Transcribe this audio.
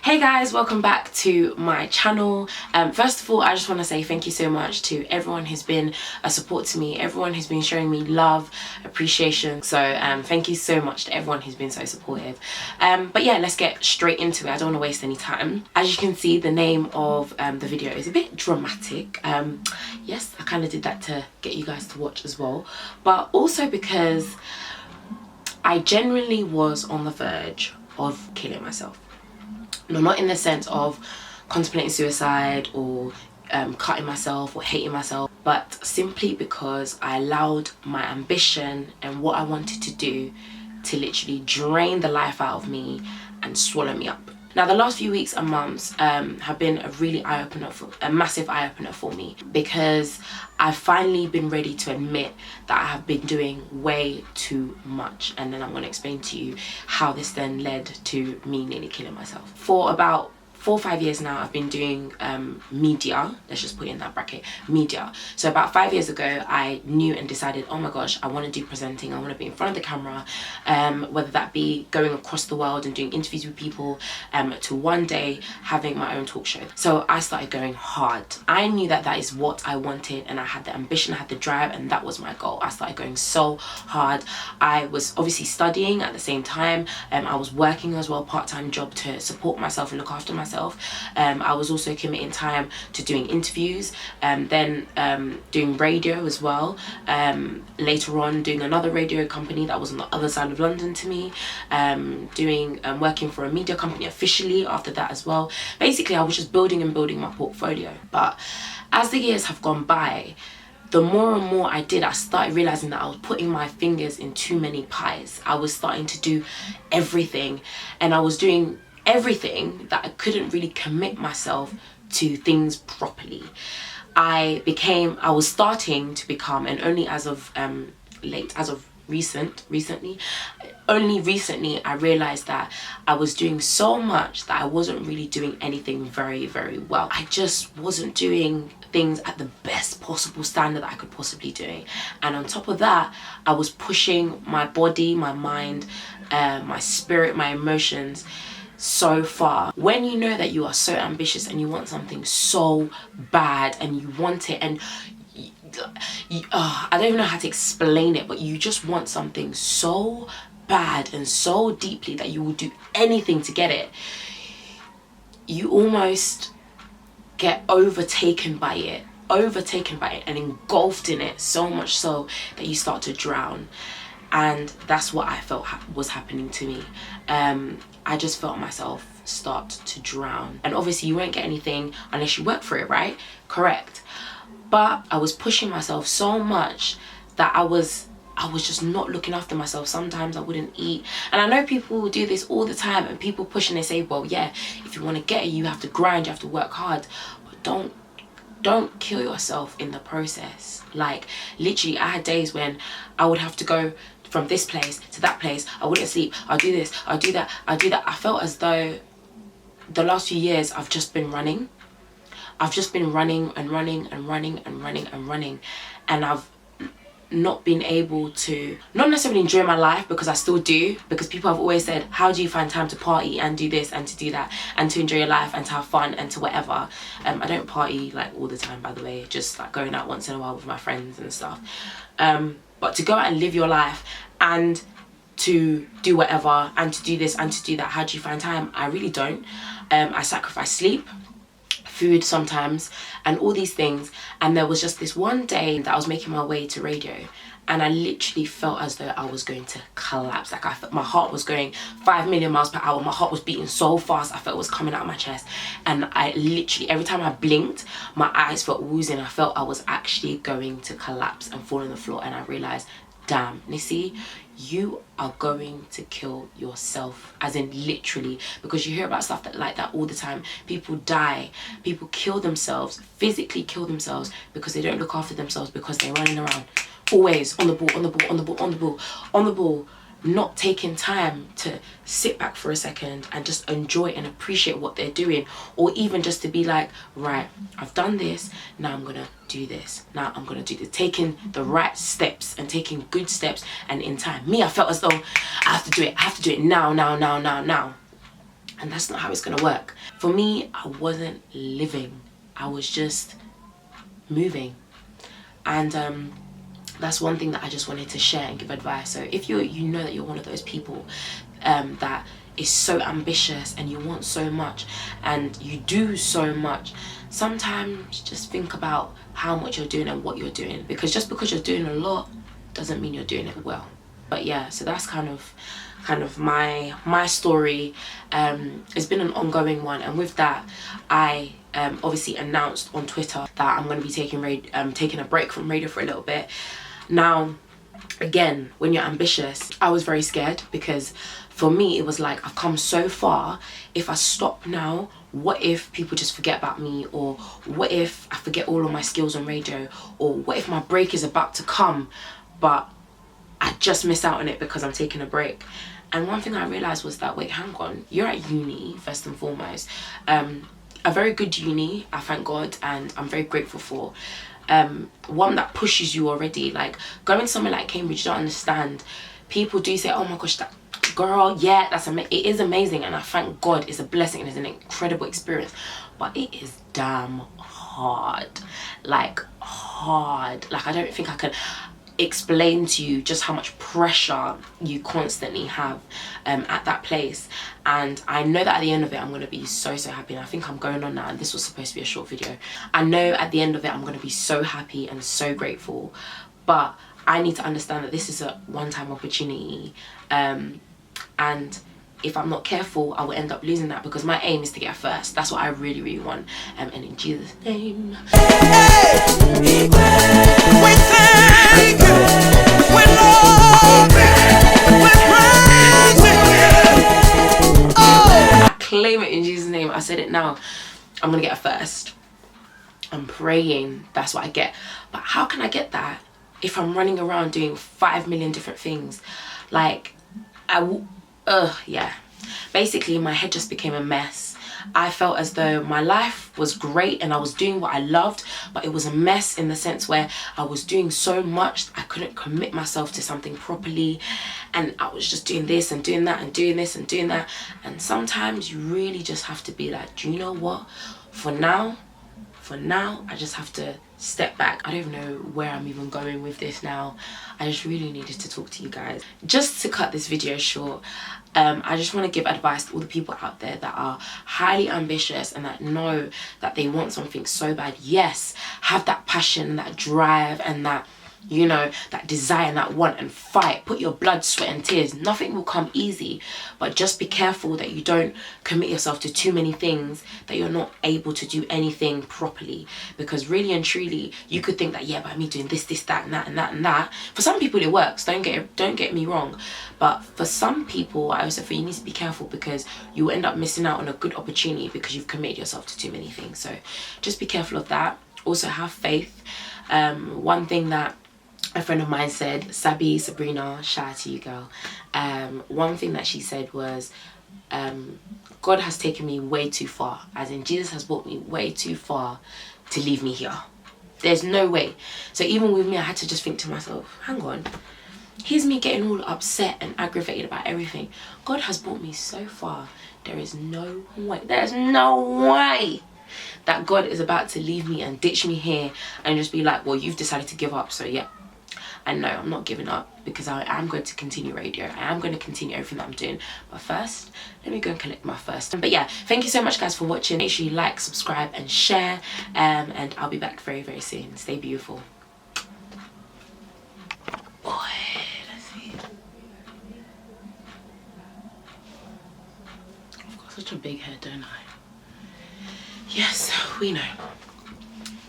Hey guys, welcome back to my channel. First of all, I just want to say thank you so much to everyone who's been a support to me, everyone who's been showing me love, appreciation. So thank you so much to everyone who's been so supportive. But yeah, let's get straight into it. I don't want to waste any time. As you can see, the name of the video is a bit dramatic. Yes, I kind of did that to get you guys to watch as well, but also because I genuinely was on the verge of killing myself. No, not in the sense of contemplating suicide or cutting myself or hating myself, but simply because I allowed my ambition and what I wanted to do to literally drain the life out of me and swallow me up. Now, the last few weeks and months have been a really a massive eye-opener for me, because I've finally been ready to admit that I have been doing way too much. And then I'm going to explain to you how this then led to me nearly killing myself. For about 4 or 5 years now, I've been doing media. Let's just put it in that bracket, media. So about 5 years ago, I knew and decided, oh my gosh, I want to do presenting. I want to be in front of the camera, whether that be going across the world and doing interviews with people, to one day having my own talk show. So I started going hard. I knew that that is what I wanted, and I had the ambition, I had the drive, and that was my goal. I started going so hard. I was obviously studying at the same time. I was working as well, part-time job to support myself and look after myself. I was also committing time to doing interviews, then doing radio as well, later on doing another radio company that was on the other side of London to me, working for a media company officially after that as well. Basically, I was just building and building my portfolio. But as the years have gone by, the more and more I did, I started realizing that I was putting my fingers in too many pies. I was starting to do everything, and I was doing everything that I couldn't really commit myself to things properly. I was starting to become, and only as of recently, only recently I realized that I was doing so much that I wasn't really doing anything very, very well. I just wasn't doing things at the best possible standard that I could possibly do. And on top of that, I was pushing my body, my mind, my spirit, my emotions so far. When you know that you are so ambitious and you want something so bad and you want it, and I don't even know how to explain it, but you just want something so bad and so deeply that you will do anything to get it, you almost get overtaken by it and engulfed in it, so much so that you start to drown. And that's what I felt was happening to me. I just felt myself start to drown. And obviously you won't get anything unless you work for it, right? Correct. But I was pushing myself so much that I was just not looking after myself. Sometimes I wouldn't eat. And I know people do this all the time, and people push and they say, well, yeah, if you want to get it, you have to grind, you have to work hard. But don't kill yourself in the process. Like, literally, I had days when I would have to go from this place to that place. I wouldn't sleep. I'll do this, I'll do that, I'll do that. I felt as though the last few years I've just been running. I've just been running and running and running and running and running. And I've not been able to, not necessarily enjoy my life, because I still do, because people have always said, how do you find time to party and do this and to do that and to enjoy your life and to have fun and to whatever. I don't party like all the time, by the way, just like going out once in a while with my friends and stuff. But to go out and live your life and to do whatever and to do this and to do that, how do you find time? I really don't. I sacrifice sleep, food sometimes, and all these things. And there was just this one day that I was making my way to radio, and I literally felt as though I was going to collapse. Like, I felt my heart was going 5 million miles per hour. My heart was beating so fast, I felt it was coming out of my chest. And I literally, every time I blinked, my eyes felt woozing. I felt I was actually going to collapse and fall on the floor. And I realized, damn, Nissy, you are going to kill yourself, as in literally, because you hear about stuff like that all the time. People die, people kill themselves, physically kill themselves, because they don't look after themselves, because they're running around always on the ball, not taking time to sit back for a second and just enjoy and appreciate what they're doing, or even just to be like, right, I've done this, now I'm gonna do this, now I'm gonna do this, taking the right steps and taking good steps and in time. Me, I felt as though I have to do it now. And that's not how it's gonna work. For me, I wasn't living. I was just moving. And that's one thing that I just wanted to share and give advice. So if you know that you're one of those people that is so ambitious and you want so much and you do so much, sometimes just think about how much you're doing and what you're doing, because just because you're doing a lot doesn't mean you're doing it well. But yeah, so that's kind of my story. It's been an ongoing one, and with that I obviously announced on Twitter that I'm going to be taking a break from radio for a little bit. Now again, when you're ambitious, I was very scared, because for me it was like, I've come so far. If I stop now, what if people just forget about me? Or what if I forget all of my skills on radio? Or what if my break is about to come but I just miss out on it because I'm taking a break? And one thing I realized was that, wait, hang on, you're at uni first and foremost, a very good uni, I thank God, and I'm very grateful for. One that pushes you already. Like, going somewhere like Cambridge, you don't understand. People do say, oh my gosh, that girl, yeah, it is amazing, and I thank God, it's a blessing and it's an incredible experience, but it is damn hard. Like, hard. Like, I don't think I can explain to you just how much pressure you constantly have at that place. And I know that at the end of it I'm going to be so happy, and I think I'm going on now, and this was supposed to be a short video. I know at the end of it I'm going to be so happy and so grateful, but I need to understand that this is a one-time opportunity, and if I'm not careful I will end up losing that, because my aim is to get first. That's what I really want, and in Jesus' name, we thank you, we love you, we praise you. Oh, I claim it in Jesus' name. I said it now. I'm gonna get a first. I'm praying that's what I get. But how can I get that if I'm running around doing 5 million different things? Like, yeah. Basically, my head just became a mess. I felt as though my life was great and I was doing what I loved, but it was a mess in the sense where I was doing so much I couldn't commit myself to something properly, and I was just doing this and doing that and doing this and doing that. And sometimes you really just have to be like, do you know what? For now, I just have to step back. I don't even know where I'm even going with this now. I just really needed to talk to you guys. Just to cut this video short, I just want to give advice to all the people out there that are highly ambitious and that know that they want something so bad. Yes, have that passion, that drive, and that, you know, that desire and that want, and fight. Put your blood, sweat and tears. Nothing will come easy, but just be careful that you don't commit yourself to too many things that you're not able to do anything properly. Because really and truly, you could think that, yeah, by me doing this, that and that and that and that, for some people it works, don't get me wrong, but for some people, I also feel you need to be careful, because you will end up missing out on a good opportunity because you've committed yourself to too many things. So just be careful of that. Also have faith. One thing that a friend of mine said, Sabrina, shout out to you, girl. One thing that she said was, God has taken me way too far, as in Jesus has brought me way too far to leave me here. There's no way. So even with me, I had to just think to myself, hang on, here's me getting all upset and aggravated about everything. God has brought me so far. There is no way that God is about to leave me and ditch me here and just be like, well, you've decided to give up, so yeah. And no, I'm not giving up, because I am going to continue radio. I am going to continue everything that I'm doing. But first, let me go and collect my first. But yeah, thank you so much, guys, for watching. Make sure you like, subscribe and share. And I'll be back very soon. Stay beautiful. Boy, let's see. I've got such a big head, don't I? Yes, we know.